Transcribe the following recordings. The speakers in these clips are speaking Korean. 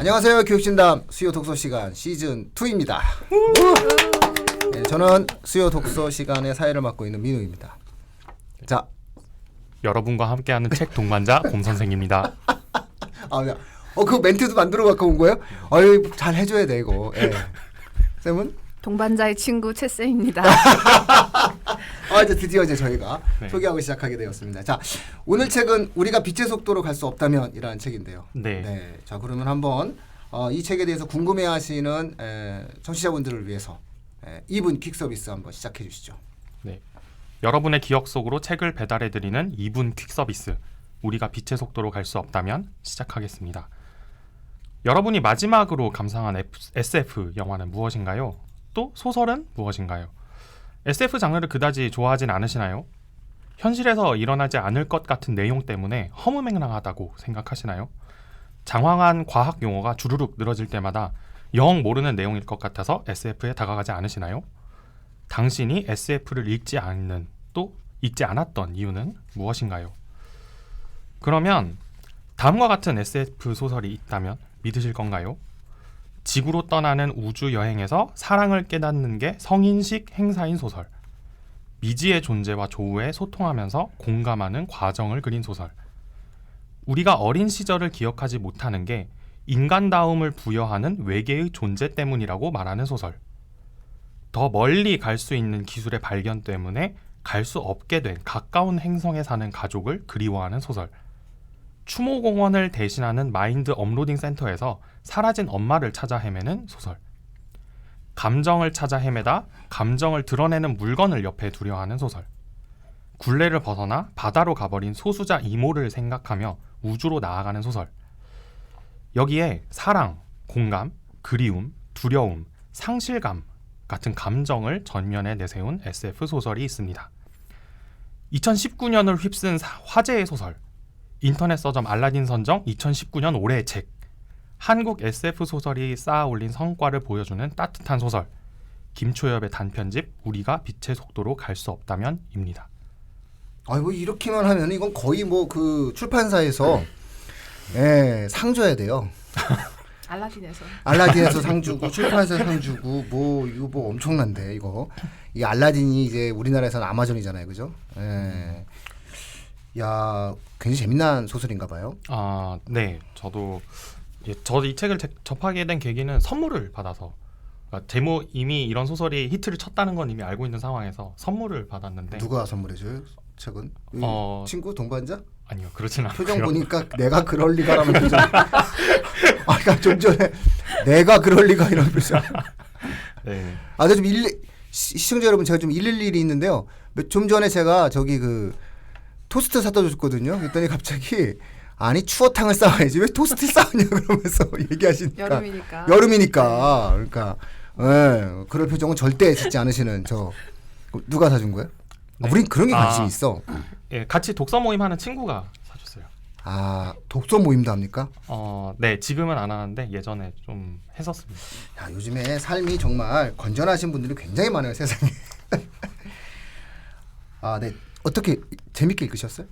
안녕하세요. 교육진담 수요 독서 시간 시즌 2입니다. 네, 저는 수요 독서 시간의 사회를 맡고 있는 민우입니다. 자, 여러분과 함께하는 책 동반자 곰 선생입니다. 그 멘트도 만들어 갖고 온 거예요? 어이, 잘 해줘야 돼 이거. 예. 쌤은? 동반자의 친구 채쌤입니다. 이제 드디어 저희가 네. 소개하고 시작하게 되었습니다. 자, 오늘 책은 우리가 빛의 속도로 갈 수 없다면이라는 책인데요. 네. 자, 그러면 한번 이 책에 대해서 궁금해하시는 청취자분들을 위해서 2분 퀵 서비스 한번 시작해 주시죠. 네. 여러분의 기억 속으로 책을 배달해드리는 2분 퀵 서비스. 우리가 빛의 속도로 갈 수 없다면 시작하겠습니다. 여러분이 마지막으로 감상한 SF 영화는 무엇인가요? 또 소설은 무엇인가요? SF 장르를 그다지 좋아하진 않으시나요? 현실에서 일어나지 않을 것 같은 내용 때문에 허무맹랑하다고 생각하시나요? 장황한 과학 용어가 주르륵 늘어질 때마다 영 모르는 내용일 것 같아서 SF에 다가가지 않으시나요? 당신이 SF를 읽지 않는, 또 읽지 않았던 이유는 무엇인가요? 그러면 다음과 같은 SF 소설이 있다면 믿으실 건가요? 지구로 떠나는 우주 여행에서 사랑을 깨닫는 게 성인식 행사인 소설. 미지의 존재와 조우에 소통하면서 공감하는 과정을 그린 소설. 우리가 어린 시절을 기억하지 못하는 게 인간다움을 부여하는 외계의 존재 때문이라고 말하는 소설. 더 멀리 갈 수 있는 기술의 발견 때문에 갈 수 없게 된 가까운 행성에 사는 가족을 그리워하는 소설. 추모공원을 대신하는 마인드 업로딩 센터에서 사라진 엄마를 찾아 헤매는 소설. 감정을 찾아 헤매다 감정을 드러내는 물건을 옆에 두려 하는 소설. 굴레를 벗어나 바다로 가버린 소수자 이모를 생각하며 우주로 나아가는 소설. 여기에 사랑, 공감, 그리움, 두려움, 상실감 같은 감정을 전면에 내세운 SF 소설이 있습니다. 2019년을 휩쓴 화제의 소설. 인터넷 서점 알라딘 선정 2019년 올해의 책. 한국 SF 소설이 쌓아올린 성과를 보여주는 따뜻한 소설. 김초엽의 단편집 우리가 빛의 속도로 갈 수 없다면입니다. 이렇게만 하면 이건 거의 그 출판사에서 상 줘야 돼요. 알라딘에서 상 주고 출판사에서 상 주고 이거 엄청난데 이거. 이 알라딘이 이제 우리나라에서는 아마존이잖아요, 그죠? 야, 굉장히 재미난 소설인가 봐요. 네. 저도 이 책을 접하게 된 계기는 선물을 받아서, 그러니까 이미 이런 소설이 히트를 쳤다는 건 이미 알고 있는 상황에서 선물을 받았는데. 누가 선물해줘요? 책은? 친구? 동반자? 아니요, 그렇진 않고요. 표정 보니까 내가 그럴 리가라는 표정. 그러니까 좀 전에 내가 그럴 리가 이런 표정. 네. 근데 좀 시청자 여러분, 제가 좀 111이 있는데요. 좀 전에 제가 토스트 사다 줬거든요. 그랬더니 갑자기 추어탕을 싸와야지 왜 토스트 싸우냐 그러면서 얘기하시니까. 여름이니까. 그러니까 그럴 표정은 절대 짓지 않으시는 누가 사준 거예요? 네. 우린 그런 게 관심이 있어. 예, 같이 독서 모임 하는 친구가 사줬어요. 독서 모임도 합니까? 네, 지금은 안 하는데 예전에 좀 했었습니다. 야, 요즘에 삶이 정말 건전하신 분들이 굉장히 많아요, 세상에. 네. 어떻게 재밌게 읽으셨어요?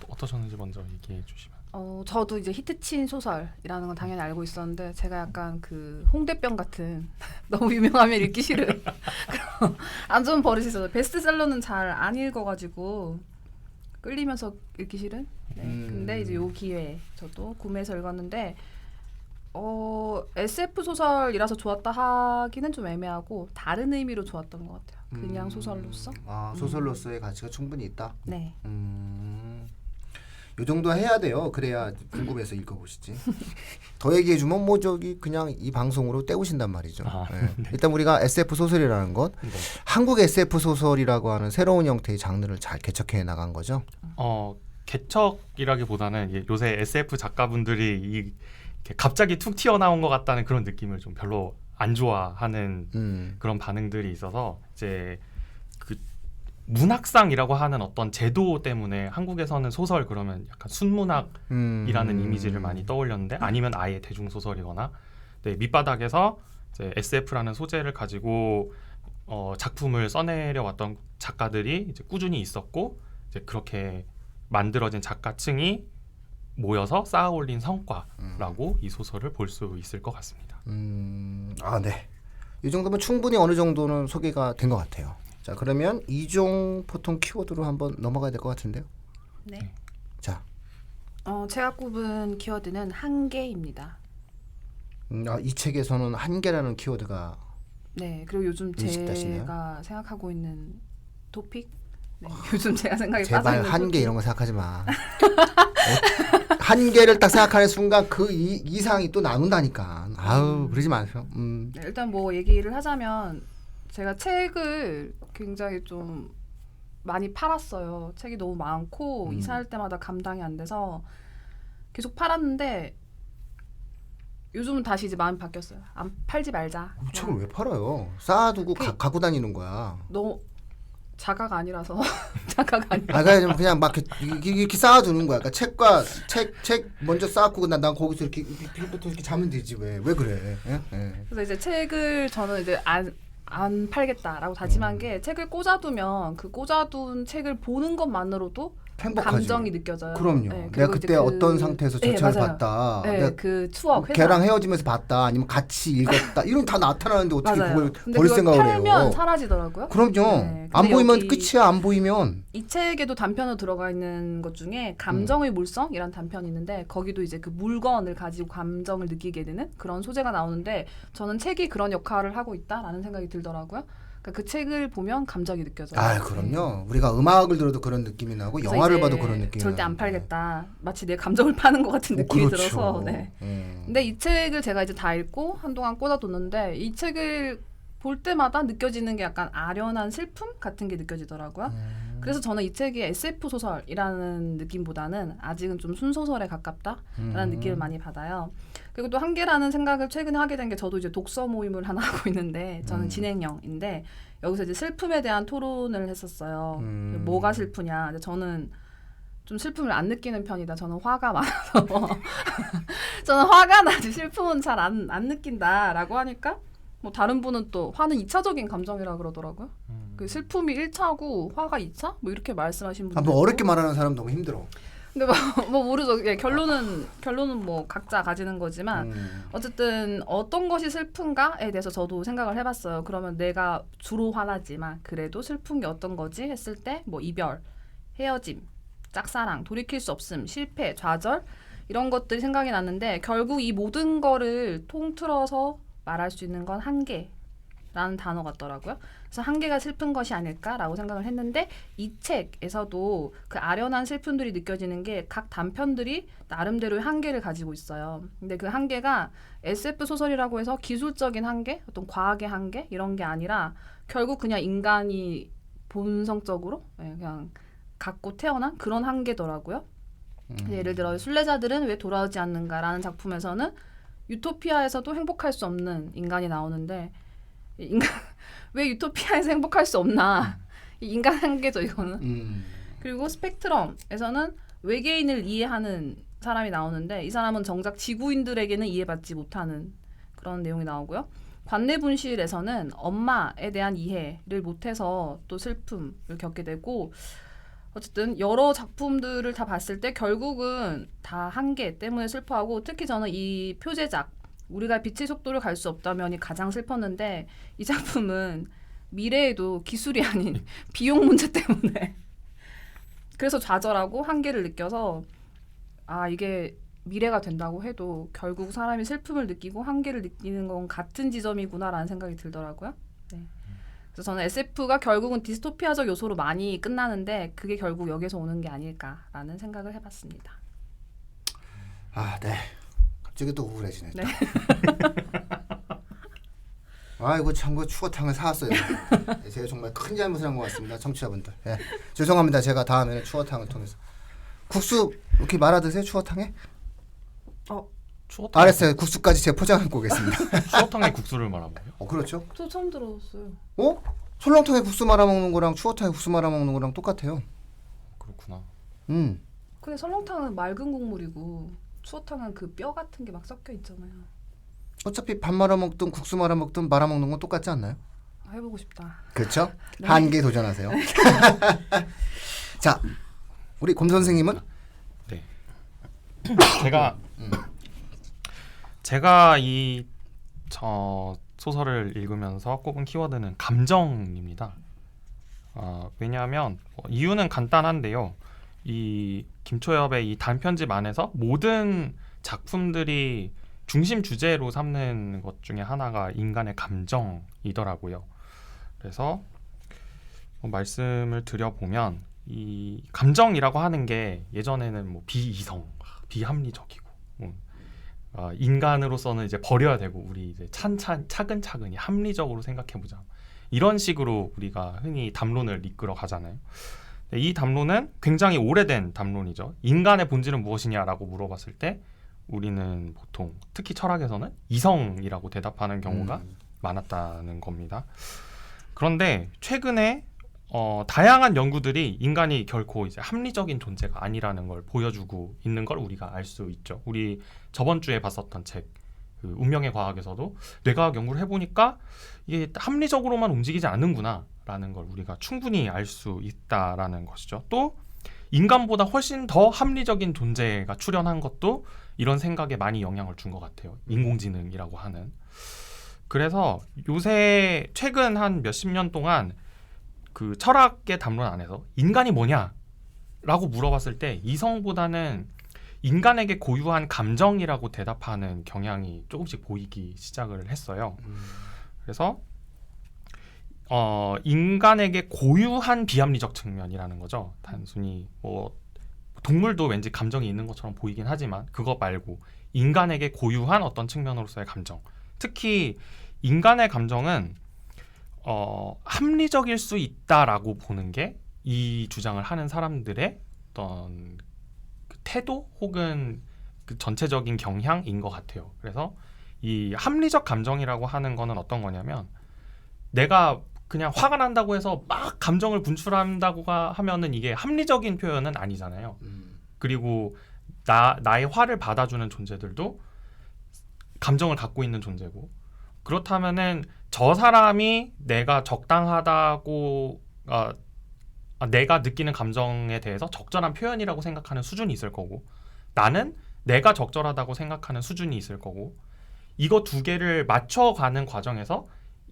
어떠셨는지 먼저 얘기해 주시면. 저도 이제 히트친 소설이라는 건 당연히 알고 있었는데 제가 약간 그 홍대병 같은 너무 유명하면 읽기 싫은 안 좋은 버릇이 있어서 베스트셀러는 잘 안 읽어가지고 끌리면서 읽기 싫은. 네. 근데 이제 요 기회에 저도 구매해서 읽었는데 SF 소설이라서 좋았다 하기는 좀 애매하고 다른 의미로 좋았던 것 같아요. 그냥 소설로서. 소설로서의 가치가 충분히 있다. 네. 요 정도 해야 돼요. 그래야 궁금해서 읽어보시지. 더 얘기해주면 그냥 이 방송으로 때우신단 말이죠. 네. 일단 우리가 SF 소설이라는 것, 네. 한국 SF 소설이라고 하는 새로운 형태의 장르를 잘 개척해 나간 거죠. 개척이라기보다는 요새 SF 작가분들이 이렇게 갑자기 툭 튀어나온 것 같다는 그런 느낌을 좀 별로 안 좋아하는 그런 반응들이 있어서 이제 그 문학상이라고 하는 어떤 제도 때문에 한국에서는 소설 그러면 약간 순문학이라는 이미지를 많이 떠올렸는데, 아니면 아예 대중소설이거나, 밑바닥에서 이제 SF라는 소재를 가지고 작품을 써내려 왔던 작가들이 이제 꾸준히 있었고, 이제 그렇게 만들어진 작가층이 모여서 쌓아올린 성과라고 이 소설을 볼 수 있을 것 같습니다. 네. 이 정도면 충분히 어느 정도는 소개가 된 것 같아요. 자, 그러면 이종 보통 키워드로 한번 넘어가야 될 것 같은데요. 네. 자, 제가 꼽은 키워드는 한계입니다. 이 책에서는 한계라는 키워드가 네. 그리고 요즘 인식되시나요? 제가 생각하고 있는 토픽. 네. 요즘 제가 생각에 빠져 제발 있는 한계 이런 거 생각하지 마. 한계를 딱 생각하는 순간 그 이상이 또 나눈다니까. 아우 그러지 마세요. 네, 일단 뭐 얘기를 하자면 제가 책을 굉장히 좀 많이 팔았어요. 책이 너무 많고 이사할 때마다 감당이 안 돼서 계속 팔았는데 요즘은 다시 이제 마음이 바뀌었어요. 안 팔지 말자. 책을 왜 팔아요? 쌓아두고 갖고 다니는 거야. 너무 자가가 아니라서 자가가 아니라. 그냥 막 이렇게 쌓아두는 거야. 그러니까 책 먼저 쌓고 난 거기서 이렇게 자면 되지 왜 그래? 예? 그래서 이제 책을 저는 이제 안 팔겠다라고 다짐한 게 책을 꽂아두면 그 꽂아둔 책을 보는 것만으로도 행복하지. 감정이 느껴져요. 그럼요. 네, 내가 그리고 그때 이제 어떤 상태에서 저 책을 맞아요. 봤다. 네, 내가 그 추억. 회상. 걔랑 헤어지면서 봤다. 아니면 같이 읽었다. 이런 다 나타나는데 어떻게 맞아요. 그걸 근데 볼 그걸 생각을 팔면 해요? 사라지더라고요. 그럼요. 네, 안 근데 보이면 여기 끝이야. 안 보이면. 이 책에도 단편으로 들어가 있는 것 중에 감정의 물성이란 단편이 있는데 거기도 이제 그 물건을 가지고 감정을 느끼게 되는 그런 소재가 나오는데 저는 책이 그런 역할을 하고 있다라는 생각이 들더라고요. 그러니까 그 책을 보면 감정이 느껴져요. 그럼요. 우리가 음악을 들어도 그런 느낌이 나고 그래서 영화를 이제 봐도 그런 느낌이 절대 안 나는데. 팔겠다. 마치 내 감정을 파는 것 같은 느낌이 그렇죠. 들어서. 네. 근데 이 책을 제가 이제 다 읽고 한동안 꽂아뒀는데 이 책을 볼 때마다 느껴지는 게 약간 아련한 슬픔 같은 게 느껴지더라고요. 그래서 저는 이 책이 SF 소설이라는 느낌보다는 아직은 좀 순소설에 가깝다라는 느낌을 많이 받아요. 그리고 또 한계라는 생각을 최근에 하게 된 게 저도 이제 독서 모임을 하나 하고 있는데 저는 진행형인데 여기서 이제 슬픔에 대한 토론을 했었어요. 뭐가 슬프냐. 근데 저는 좀 슬픔을 안 느끼는 편이다. 저는 화가 많아서 저는 화가 나지 슬픔은 잘 안 느낀다라고 하니까 뭐 다른 분은 또 화는 2차적인 감정이라 그러더라고요. 그 슬픔이 1차고 화가 2차? 뭐 이렇게 말씀하신 분들. 뭐 어렵게 말하는 사람 너무 힘들어. 근데 뭐 모르죠. 예, 결론은 뭐 각자 가지는 거지만 어쨌든 어떤 것이 슬픈가에 대해서 저도 생각을 해봤어요. 그러면 내가 주로 화나지만 그래도 슬픈 게 어떤 거지 했을 때 뭐 이별, 헤어짐, 짝사랑, 돌이킬 수 없음, 실패, 좌절 이런 것들이 생각이 났는데 결국 이 모든 거를 통틀어서 말할 수 있는 건 한계라는 단어 같더라고요. 그래서 한계가 슬픈 것이 아닐까라고 생각을 했는데 이 책에서도 그 아련한 슬픔들이 느껴지는 게 각 단편들이 나름대로의 한계를 가지고 있어요. 근데 그 한계가 SF 소설이라고 해서 기술적인 한계, 어떤 과학의 한계 이런 게 아니라 결국 그냥 인간이 본성적으로 그냥 갖고 태어난 그런 한계더라고요. 예를 들어 순례자들은 왜 돌아오지 않는가라는 작품에서는 유토피아에서도 행복할 수 없는 인간이 나오는데 왜 유토피아에서 행복할 수 없나? 인간 한계죠 이거는. 그리고 스펙트럼에서는 외계인을 이해하는 사람이 나오는데 이 사람은 정작 지구인들에게는 이해받지 못하는 그런 내용이 나오고요. 관내분실에서는 엄마에 대한 이해를 못해서 또 슬픔을 겪게 되고 어쨌든 여러 작품들을 다 봤을 때 결국은 다 한계 때문에 슬퍼하고 특히 저는 이 표제작 우리가 빛의 속도를 갈 수 없다면이 가장 슬펐는데 이 작품은 미래에도 기술이 아닌 비용 문제 때문에 그래서 좌절하고 한계를 느껴서 이게 미래가 된다고 해도 결국 사람이 슬픔을 느끼고 한계를 느끼는 건 같은 지점이구나라는 생각이 들더라고요. 네. 그래서 저는 SF가 결국은 디스토피아적 요소로 많이 끝나는데 그게 결국 여기서 오는 게 아닐까라는 생각을 해봤습니다. 네. 갑자기 또 우울해지네. 네. 이거 참 추어탕을 사왔어요. 제가 정말 큰 잘못을 한 것 같습니다, 청취자분들. 죄송합니다. 제가 다음에는 추어탕을 통해서 국수 이렇게 말아 드세요. 추어탕에? 추어탕. 알았어요. 국수까지 제가 포장하고 오겠습니다. 추어탕에 국수를 말아먹어요? 그렇죠. 저 처음 들었어요. 설렁탕에 국수 말아 먹는 거랑 추어탕에 국수 말아 먹는 거랑 똑같아요. 그렇구나. 근데 설렁탕은 맑은 국물이고 추어탕은 그 뼈 같은 게 막 섞여 있잖아요. 어차피 밥 말아 먹든 국수 말아 먹든 말아 먹는 건 똑같지 않나요? 해보고 싶다. 그렇죠? 네. 한계 도전하세요. 자, 우리 곰 선생님은? 네. 제가 이 소설을 읽으면서 꼽은 키워드는 감정입니다. 왜냐하면 이유는 간단한데요. 이 김초엽의 이 단편집 안에서 모든 작품들이 중심 주제로 삼는 것 중에 하나가 인간의 감정이더라고요. 그래서 말씀을 드려보면 이 감정이라고 하는 게 예전에는 뭐 비이성, 비합리적이고 인간으로서는 이제 버려야 되고 우리 이제 차근차근히 합리적으로 생각해보자 이런 식으로 우리가 흔히 담론을 이끌어 가잖아요. 이 담론은 굉장히 오래된 담론이죠. 인간의 본질은 무엇이냐라고 물어봤을 때 우리는 보통 특히 철학에서는 이성이라고 대답하는 경우가 많았다는 겁니다. 그런데 최근에 다양한 연구들이 인간이 결코 이제 합리적인 존재가 아니라는 걸 보여주고 있는 걸 우리가 알 수 있죠. 우리 저번 주에 봤었던 책, 그 운명의 과학에서도 뇌과학 연구를 해보니까 이게 합리적으로만 움직이지 않는구나라는 걸 우리가 충분히 알 수 있다라는 것이죠. 또 인간보다 훨씬 더 합리적인 존재가 출현한 것도 이런 생각에 많이 영향을 준 것 같아요. 인공지능이라고 하는. 그래서 요새 최근 한 몇십 년 동안 그 철학의 담론 안에서 인간이 뭐냐라고 물어봤을 때 이성보다는 인간에게 고유한 감정이라고 대답하는 경향이 조금씩 보이기 시작을 했어요. 그래서 인간에게 고유한 비합리적 측면이라는 거죠. 단순히 뭐 동물도 왠지 감정이 있는 것처럼 보이긴 하지만 그거 말고 인간에게 고유한 어떤 측면으로서의 감정. 특히 인간의 감정은 합리적일 수 있다라고 보는 게 이 주장을 하는 사람들의 어떤 그 태도 혹은 그 전체적인 경향인 것 같아요. 그래서 이 합리적 감정이라고 하는 거는 어떤 거냐면 내가 그냥 화가 난다고 해서 막 감정을 분출한다고 하면은 이게 합리적인 표현은 아니잖아요. 그리고 나의 화를 받아주는 존재들도 감정을 갖고 있는 존재고 그렇다면은 저 사람이 내가 적당하다고 내가 느끼는 감정에 대해서 적절한 표현이라고 생각하는 수준이 있을 거고 나는 내가 적절하다고 생각하는 수준이 있을 거고 이거 두 개를 맞춰가는 과정에서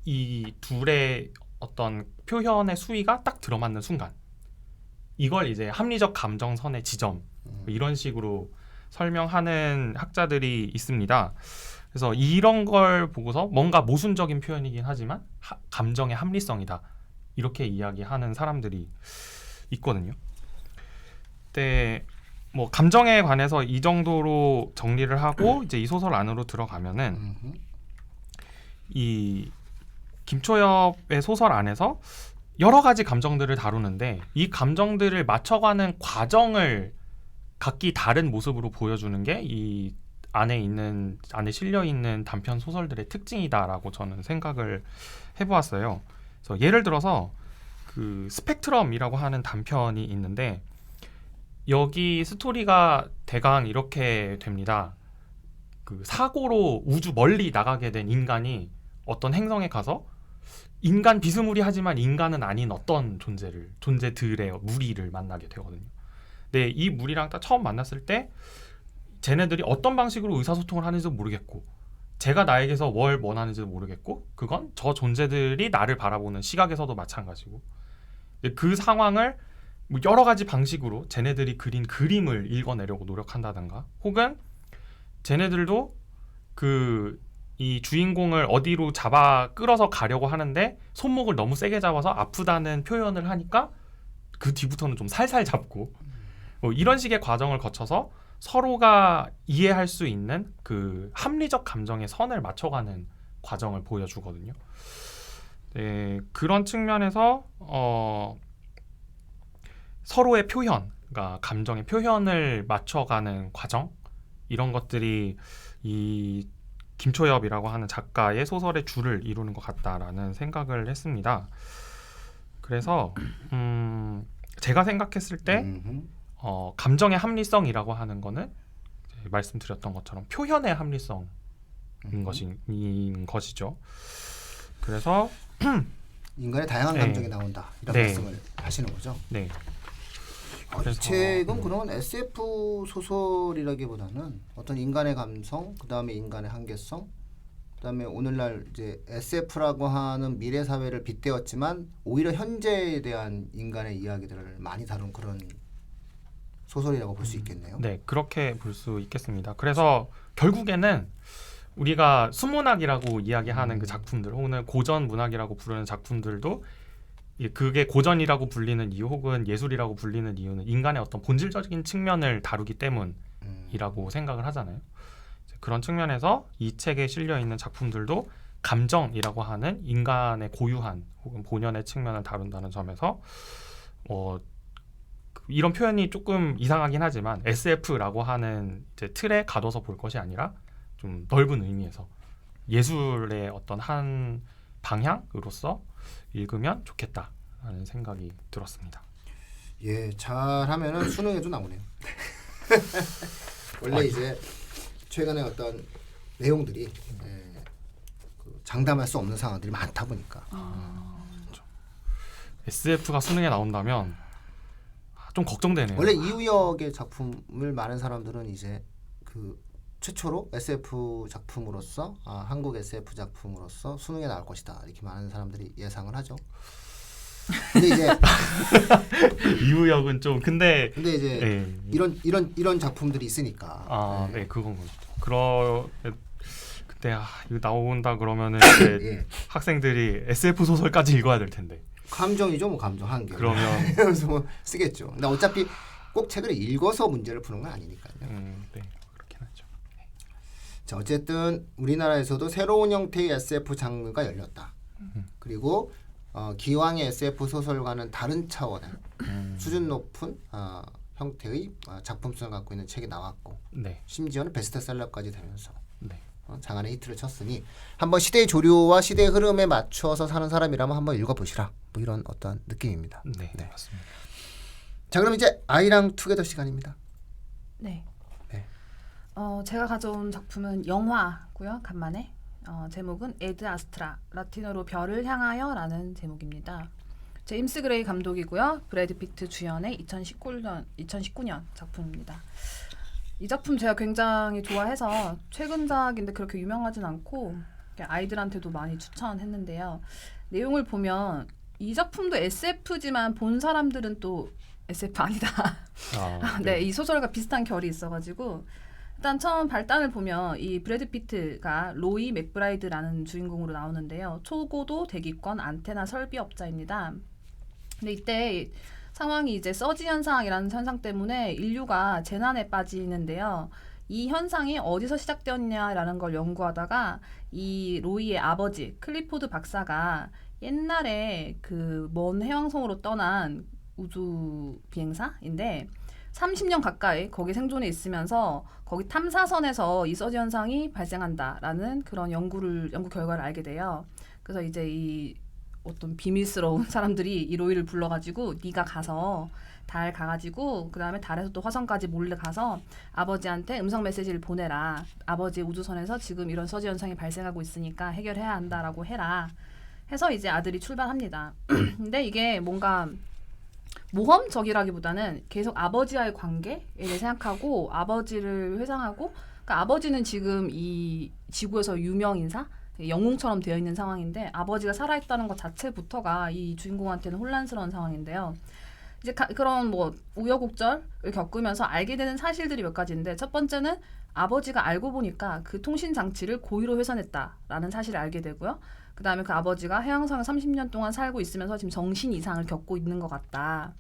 이 둘의 어떤 표현의 수위가 딱 들어맞는 순간 이걸 이제 합리적 감정선의 지점 이런 식으로 설명하는 학자들이 있습니다. 그래서 이런 걸 보고서 뭔가 모순적인 표현이긴 하지만 감정의 합리성이다 이렇게 이야기하는 사람들이 있거든요. 근데 뭐 감정에 관해서 이 정도로 정리를 하고 이제 이 소설 안으로 들어가면은 이 김초엽의 소설 안에서 여러 가지 감정들을 다루는데 이 감정들을 맞춰가는 과정을 각기 다른 모습으로 보여주는 게 이 안에 실려 있는 단편 소설들의 특징이다라고 저는 생각을 해보았어요. 그래서 예를 들어서 그 스펙트럼이라고 하는 단편이 있는데 여기 스토리가 대강 이렇게 됩니다. 그 사고로 우주 멀리 나가게 된 인간이 어떤 행성에 가서 인간 비스무리하지만 인간은 아닌 어떤 존재들의 무리를 만나게 되거든요. 근데 이 무리랑 딱 처음 만났을 때 쟤네들이 어떤 방식으로 의사소통을 하는지도 모르겠고 제가 나에게서 뭘 원하는지도 모르겠고 그건 저 존재들이 나를 바라보는 시각에서도 마찬가지고 그 상황을 뭐 여러 가지 방식으로 쟤네들이 그린 그림을 읽어내려고 노력한다든가 혹은 쟤네들도 이 주인공을 어디로 잡아 끌어서 가려고 하는데 손목을 너무 세게 잡아서 아프다는 표현을 하니까 그 뒤부터는 좀 살살 잡고 뭐 이런 식의 과정을 거쳐서 서로가 이해할 수 있는 그 합리적 감정의 선을 맞춰가는 과정을 보여주거든요. 네, 그런 측면에서 서로의 표현, 그러니까 감정의 표현을 맞춰가는 과정 이런 것들이 이 김초엽이라고 하는 작가의 소설의 줄을 이루는 것 같다라는 생각을 했습니다. 그래서 제가 생각했을 때 감정의 합리성이라고 하는 거는 말씀드렸던 것처럼 표현의 합리성인 것이죠. 그래서 인간의 다양한 네. 감정이 나온다 이런 네. 말씀을 하시는 거죠. 네. 그래서 이 책은 그런 SF 소설이라기보다는 어떤 인간의 감성, 그 다음에 인간의 한계성, 그 다음에 오늘날 이제 SF라고 하는 미래 사회를 빗대었지만 오히려 현재에 대한 인간의 이야기들을 많이 다룬 그런 소설이라고 볼 수 있겠네요. 네, 그렇게 볼 수 있겠습니다. 그래서 결국에는 우리가 수문학이라고 이야기하는 그 작품들 혹은 고전 문학이라고 부르는 작품들도 그게 고전이라고 불리는 이유 혹은 예술이라고 불리는 이유는 인간의 어떤 본질적인 측면을 다루기 때문이라고 생각을 하잖아요. 그런 측면에서 이 책에 실려 있는 작품들도 감정이라고 하는 인간의 고유한 혹은 본연의 측면을 다룬다는 점에서 이런 표현이 조금 이상하긴 하지만 SF라고 하는 이제 틀에 가둬서 볼 것이 아니라 좀 넓은 의미에서 예술의 어떤 한 방향으로서 읽으면 좋겠다라는 생각이 들었습니다. 예, 잘하면은 수능에도 나오네요. 원래 이제 최근에 어떤 내용들이 장담할 수 없는 상황들이 많다 보니까 SF가 수능에 나온다면 좀 걱정되네요. 원래 이우역의 작품을 많은 사람들은 이제 그 최초로 SF 작품으로서 한국 SF 작품으로서 수능에 나올 것이다 이렇게 많은 사람들이 예상을 하죠. 근데 이제 이우역은 좀 근데 이제 네. 이런 작품들이 있으니까 네, 그건 거죠. 그때 이거 나온다 그러면은 이제 예. 학생들이 SF 소설까지 읽어야 될 텐데. 감정이죠, 뭐 감정 한계. 그러면 그래서 뭐 쓰겠죠. 근데 어차피 꼭 책을 읽어서 문제를 푸는 건 아니니까요. 네, 그렇긴 하죠. 자, 어쨌든 우리나라에서도 새로운 형태의 SF 장르가 열렸다. 그리고 기왕의 SF 소설과는 다른 차원의 수준 높은 형태의 작품성을 갖고 있는 책이 나왔고, 네, 심지어는 베스트셀러까지 되면서 네, 장안의 히트를 쳤으니 한번 시대의 조류와 시대의 흐름에 맞춰서 사는 사람이라면 한번 읽어보시라. 뭐 이런 어떤 느낌입니다. 네, 맞습니다. 자, 그럼 이제 아이랑 투게더 시간입니다. 네. 네. 제가 가져온 작품은 영화고요. 간만에 제목은 에드 아스트라, 라틴어로 별을 향하여라는 제목입니다. 제임스 그레이 감독이고요. 브래드 피트 주연의 2019년 작품입니다. 이 작품 제가 굉장히 좋아해서 최근작인데 그렇게 유명하진 않고 아이들한테도 많이 추천했는데요. 내용을 보면 이 작품도 SF지만 본 사람들은 또 SF 아니다. 네, 이 소설과 비슷한 결이 있어가지고 일단 처음 발단을 보면 이 브래드 피트가 로이 맥브라이드라는 주인공으로 나오는데요. 초고도 대기권 안테나 설비업자입니다. 근데 이때 상황이 이제 서지 현상이라는 현상 때문에 인류가 재난에 빠지는데요. 이 현상이 어디서 시작되었냐라는 걸 연구하다가 이 로이의 아버지 클리포드 박사가 옛날에 그 먼 해왕성으로 떠난 우주 비행사인데 30년 가까이 거기 생존해 있으면서 거기 탐사선에서 이 서지 현상이 발생한다라는 그런 연구 결과를 알게 돼요. 그래서 이제 이 어떤 비밀스러운 사람들이 이 로이를 불러가지고 네가 가서 달 가가지고 그 다음에 달에서 또 화성까지 몰래 가서 아버지한테 음성 메시지를 보내라. 아버지 우주선에서 지금 이런 서지 현상이 발생하고 있으니까 해결해야 한다라고 해라. 해서 이제 아들이 출발합니다. 근데 이게 뭔가 모험적이라기보다는 계속 아버지와의 관계에 대해 생각하고 아버지를 회상하고 그러니까 아버지는 지금 이 지구에서 유명 인사 영웅처럼 되어 있는 상황인데 아버지가 살아있다는 것 자체부터가 이 주인공한테는 혼란스러운 상황인데요. 이제 그런 뭐 우여곡절을 겪으면서 알게 되는 사실들이 몇 가지인데 첫 번째는 아버지가 알고 보니까 그 통신 장치를 고의로 훼손했다라는 사실을 알게 되고요. 그 다음에 그 아버지가 해양성에 30년 동안 살고 있으면서 지금 정신 이상을 겪고 있는 것 같다.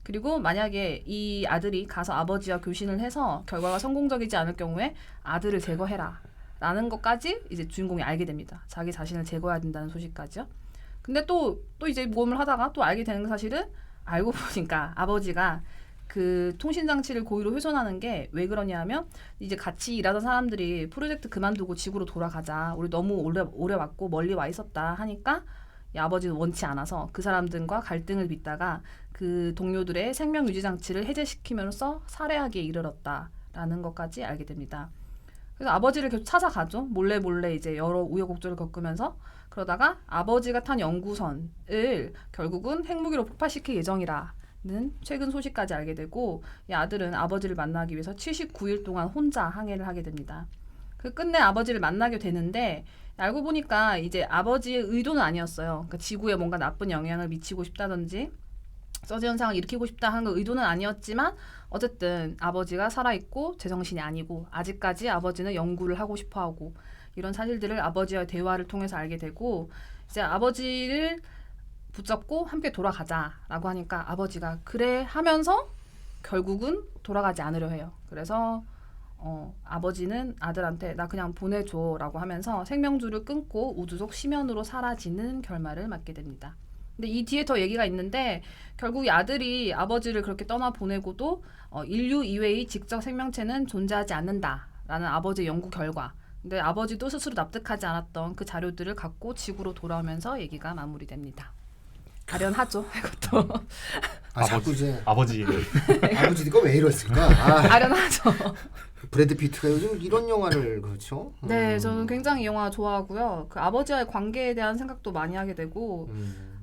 그리고 만약에 이 아들이 가서 아버지와 교신을 해서 결과가 성공적이지 않을 경우에 아들을 제거해라. 라는 것까지 이제 주인공이 알게 됩니다. 자기 자신을 제거해야 된다는 소식까지요. 근데 또 이제 모험을 하다가 또 알게 되는 사실은 알고 보니까 아버지가 그 통신장치를 고의로 훼손하는 게 왜 그러냐면 이제 같이 일하던 사람들이 프로젝트 그만두고 지구로 돌아가자. 우리 너무 오래 왔고 멀리 와 있었다 하니까 이 아버지는 원치 않아서 그 사람들과 갈등을 빚다가 그 동료들의 생명 유지 장치를 해제시키면서 살해하기에 이르렀다라는 것까지 알게 됩니다. 그래서 아버지를 계속 찾아가죠. 몰래 이제 여러 우여곡절을 겪으면서 그러다가 아버지가 탄 연구선을 결국은 핵무기로 폭파시킬 예정이라 최근 소식까지 알게 되고 이 아들은 아버지를 만나기 위해서 79일 동안 혼자 항해를 하게 됩니다. 그 끝내 아버지를 만나게 되는데 알고 보니까 이제 아버지의 의도는 아니었어요. 그러니까 지구에 뭔가 나쁜 영향을 미치고 싶다든지 서지 현상을 일으키고 싶다 하는 거 의도는 아니었지만 어쨌든 아버지가 살아있고 제정신이 아니고 아직까지 아버지는 연구를 하고 싶어하고 이런 사실들을 아버지와의 대화를 통해서 알게 되고 이제 아버지를 붙잡고 함께 돌아가자라고 하니까 아버지가 그래 하면서 결국은 돌아가지 않으려 해요. 그래서 아버지는 아들한테 나 그냥 보내줘라고 하면서 생명줄을 끊고 우주 속 심연으로 사라지는 결말을 맞게 됩니다. 근데 이 뒤에 더 얘기가 있는데 결국 이 아들이 아버지를 그렇게 떠나 보내고도 인류 이외의 지적 생명체는 존재하지 않는다라는 아버지의 연구 결과. 근데 아버지도 스스로 납득하지 않았던 그 자료들을 갖고 지구로 돌아오면서 얘기가 마무리됩니다. 아련하죠, 이것도. 자꾸 이제 아버지 아버지가 왜 이랬을까? 아, 아련하죠. 브래드 피트가 요즘 이런 영화를 그렇죠? 네, 저는 굉장히 이 영화 좋아하고요. 그 아버지와의 관계에 대한 생각도 많이 하게 되고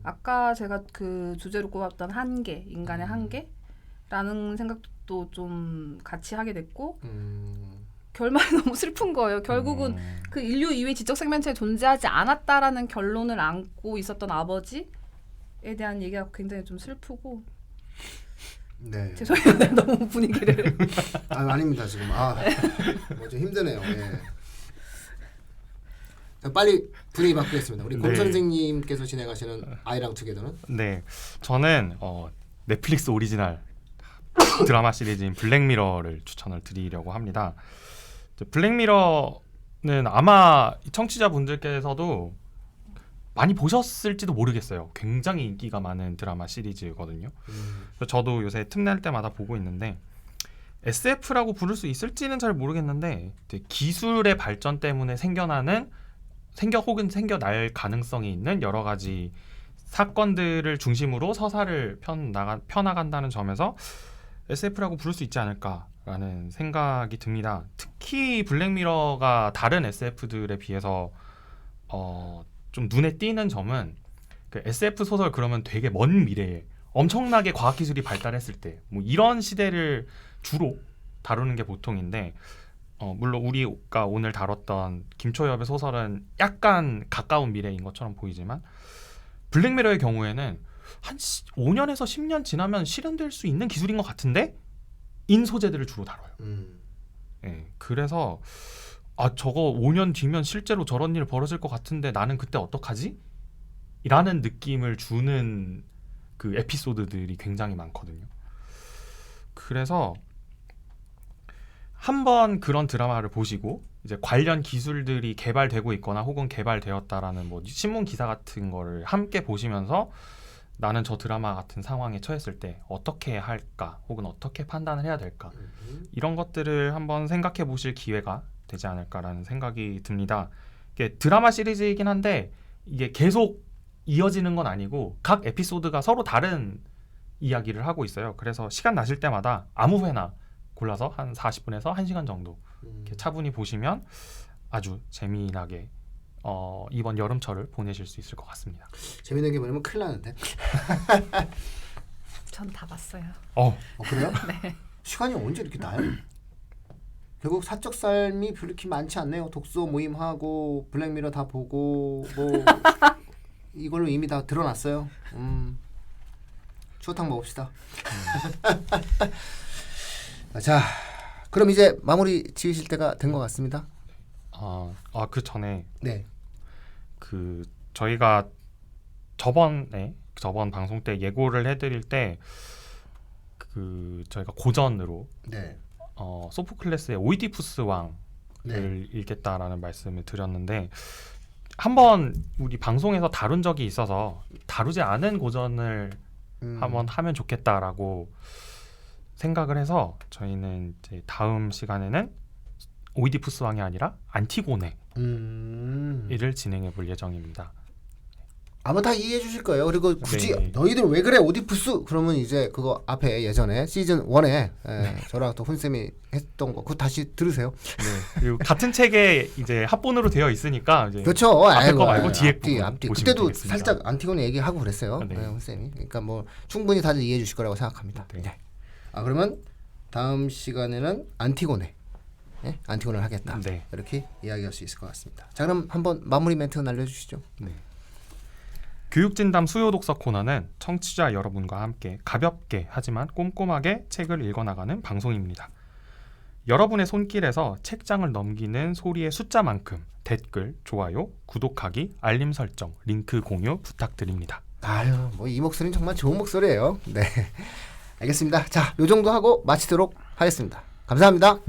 아까 제가 그 주제로 꼽았던 한계, 인간의 한계라는 생각도 좀 같이 하게 됐고 결말이 너무 슬픈 거예요. 결국은 그 인류 이외의 지적 생명체에 존재하지 않았다라는 결론을 안고 있었던 아버지에 대한 얘기가 굉장히 좀 슬프고 네. 죄송해요. 네, 너무 분위기를 아닙니다 지금 뭐 좀 힘드네요. 예. 자, 빨리 분위기 바꾸겠습니다. 우리 곰 네. 선생님께서 진행하시는 아이랑 투게더는 네, 저는 넷플릭스 오리지널 드라마 시리즈인 블랙미러를 추천을 드리려고 합니다. 블랙미러는 아마 청취자분들께서도 많이 보셨을지도 모르겠어요. 굉장히 인기가 많은 드라마 시리즈거든요. 그래서 저도 요새 틈날 때마다 보고 있는데 SF라고 부를 수 있을지는 잘 모르겠는데 기술의 발전 때문에 생겨날 가능성이 있는 여러 가지 사건들을 중심으로 서사를 펴나간다는 점에서 SF라고 부를 수 있지 않을까라는 생각이 듭니다. 특히 블랙미러가 다른 SF들에 비해서 좀 눈에 띄는 점은 그 SF 소설 그러면 되게 먼 미래에 엄청나게 과학기술이 발달했을 때 뭐 이런 시대를 주로 다루는 게 보통인데 물론 우리가 오늘 다뤘던 김초엽의 소설은 약간 가까운 미래인 것처럼 보이지만 블랙미러의 경우에는 한 5년에서 10년 지나면 실현될 수 있는 기술인 것 같은데 인 소재들을 주로 다뤄요. 예, 그래서 저거 5년 뒤면 실제로 저런 일 벌어질 것 같은데 나는 그때 어떡하지? 라는 느낌을 주는 그 에피소드들이 굉장히 많거든요. 그래서 한번 그런 드라마를 보시고 이제 관련 기술들이 개발되고 있거나 혹은 개발되었다라는 뭐 신문 기사 같은 거를 함께 보시면서 나는 저 드라마 같은 상황에 처했을 때 어떻게 할까 혹은 어떻게 판단을 해야 될까 이런 것들을 한번 생각해 보실 기회가 되지 않을까라는 생각이 듭니다. 이게 드라마 시리즈이긴 한데 이게 계속 이어지는 건 아니고 각 에피소드가 서로 다른 이야기를 하고 있어요. 그래서 시간 나실 때마다 아무 회나 골라서 한 40분에서 1시간 정도 이렇게 차분히 보시면 아주 재미나게 이번 여름철을 보내실 수 있을 것 같습니다. 재밌는 게 뭐냐면 큰일 나는데. 전 다 봤어요. 그래요? 네. 시간이 언제 이렇게 나요? 결국 사적 삶이 별로 이렇게 많지 않네요. 독서 모임하고 블랙미러 다 보고 뭐 이걸로 이미 다 드러났어요. 추어탕 먹읍시다. 자, 그럼 이제 마무리 지으실 때가 된 것 같습니다. 그 전에 네. 그 저희가 저번 방송 때 예고를 해드릴 때 그 저희가 고전으로 네. 소포클레스의 오이디푸스 왕을 네. 읽겠다라는 말씀을 드렸는데 한번 우리 방송에서 다룬 적이 있어서 다루지 않은 고전을 한번 하면 좋겠다라고 생각을 해서 저희는 이제 다음 시간에는 오이디푸스 왕이 아니라 안티고네를 진행해 볼 예정입니다. 아마 다 이해해 주실 거예요. 그리고 굳이 네. 너희들 왜 그래 오디푸스 그러면 이제 그거 앞에 예전에 시즌 1에 저랑 또 훈쌤이 했던 거 그거 다시 들으세요. 네. 그리고 같은 책에 이제 합본으로 되어 있으니까 이제 그렇죠. 앞에 거 아이고, 말고 뒤에 부분 앞뒤. 보시면 그때도 되겠습니다. 살짝 안티고네 얘기하고 그랬어요. 네. 훈쌤이. 그러니까 뭐 충분히 다들 이해해 주실 거라고 생각합니다. 네. 네. 그러면 다음 시간에는 안티고네. 네? 안티고네를 하겠다. 네. 이렇게 이야기할 수 있을 것 같습니다. 자 그럼 한번 마무리 멘트 날려주시죠. 네. 교육진담 수요독서 코너는 청취자 여러분과 함께 가볍게 하지만 꼼꼼하게 책을 읽어나가는 방송입니다. 여러분의 손길에서 책장을 넘기는 소리의 숫자만큼 댓글, 좋아요, 구독하기, 알림 설정, 링크 공유 부탁드립니다. 아유 뭐 이 목소리는 정말 좋은 목소리예요. 네. 알겠습니다. 자 요 정도 하고 마치도록 하겠습니다. 감사합니다.